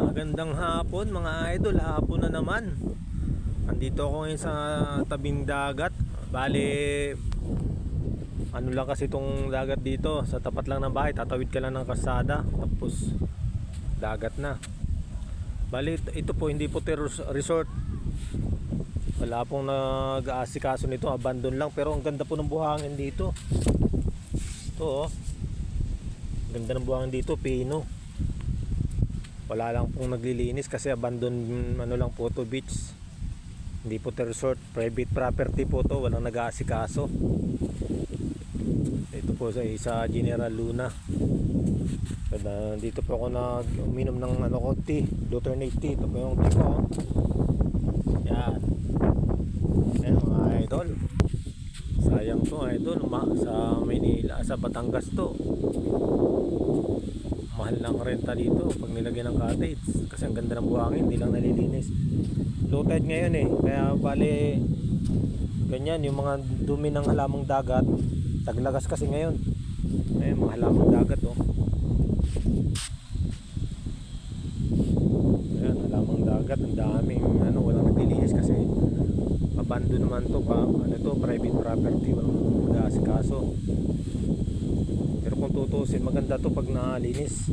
Magandang hapon mga idol, hapon na naman. Andito ako ngayon sa tabing dagat. Bale, ano lang kasi itong dagat dito, sa tapat lang ng bahay, tatawid ka lang ng kalsada, tapos dagat na. Bale, ito po hindi po resort. Wala pong nag-aasikaso nito, abandon lang. Pero ang ganda po ng buhangin dito. Ito oh, ganda ng buhangin dito, pino. Wala lang pong naglilinis kasi abandon, ano lang po to, beach. Hindi po to resort, private property po to, walang nag-aasikaso. Ito po sa General Luna. Dito po ako uminom ng tea, Luternate tea. Ito po yung tea ko. Yan. Ayan mga idol. Sayang to idol, sa Maynila, sa Batangas to. Mahal lang renta dito pag nilagyan ng cottage kasi ang ganda ng buhangin, hindi lang nalilinis. Low tide ngayon kaya bale ganyan yung mga dumi ng halamang dagat, taglagas kasi ngayon. Ayun, mga halamang dagat ayan, halamang dagat, ang daming walang naglilinis kasi abandon naman to pa, private property, walang nag-aasikaso. Pero kung tutusin, maganda to pag nalinis.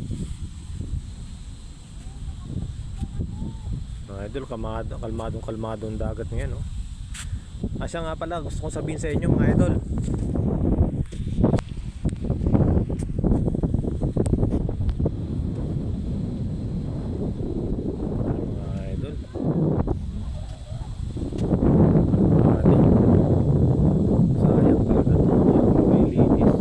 Mga idol, kalmadong dagat ngayon Asya nga pala, gusto kong sabihin sa inyo mga idol. Mga idol, sayang talaga to, may linis.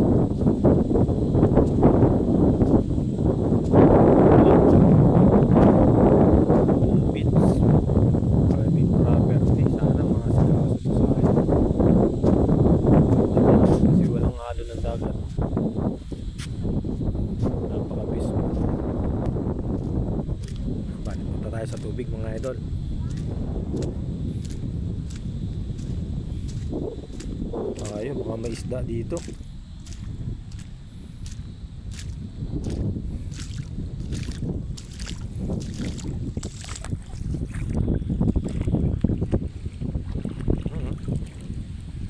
Sa tubig mga idol. Ayun, baka may isda dito.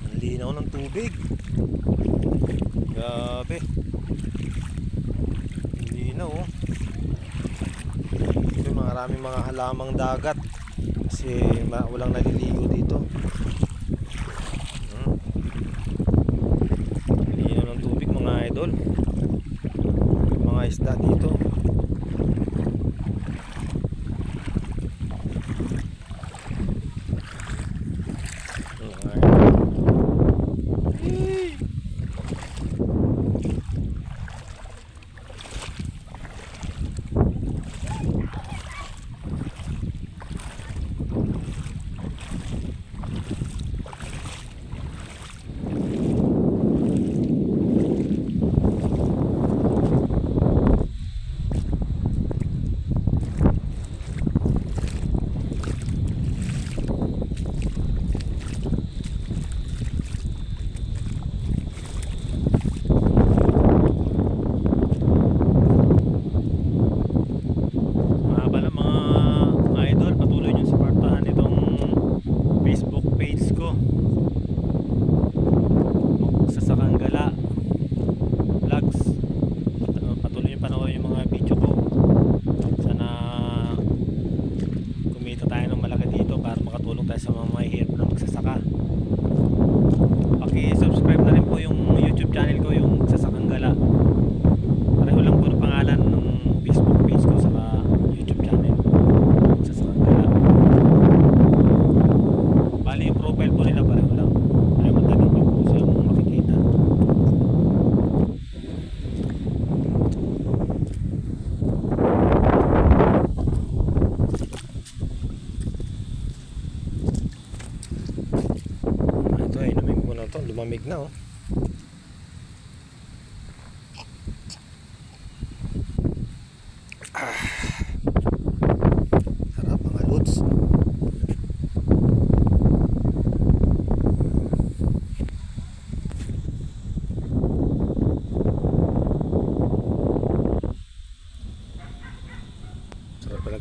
Ang linaw ng tubig. Grabe. Ang linaw maraming mga halamang dagat kasi walang naliligo dito. Linaw ng tubig mga idol. May mga isda dito.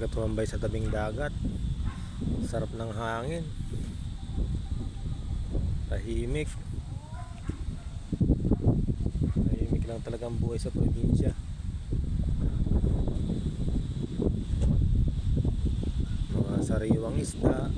talaga tumambay sa tabing dagat. Sarap ng hangin. Tahimik. Tahimik lang talaga ang buhay sa probinsya. Mga sariwang isda,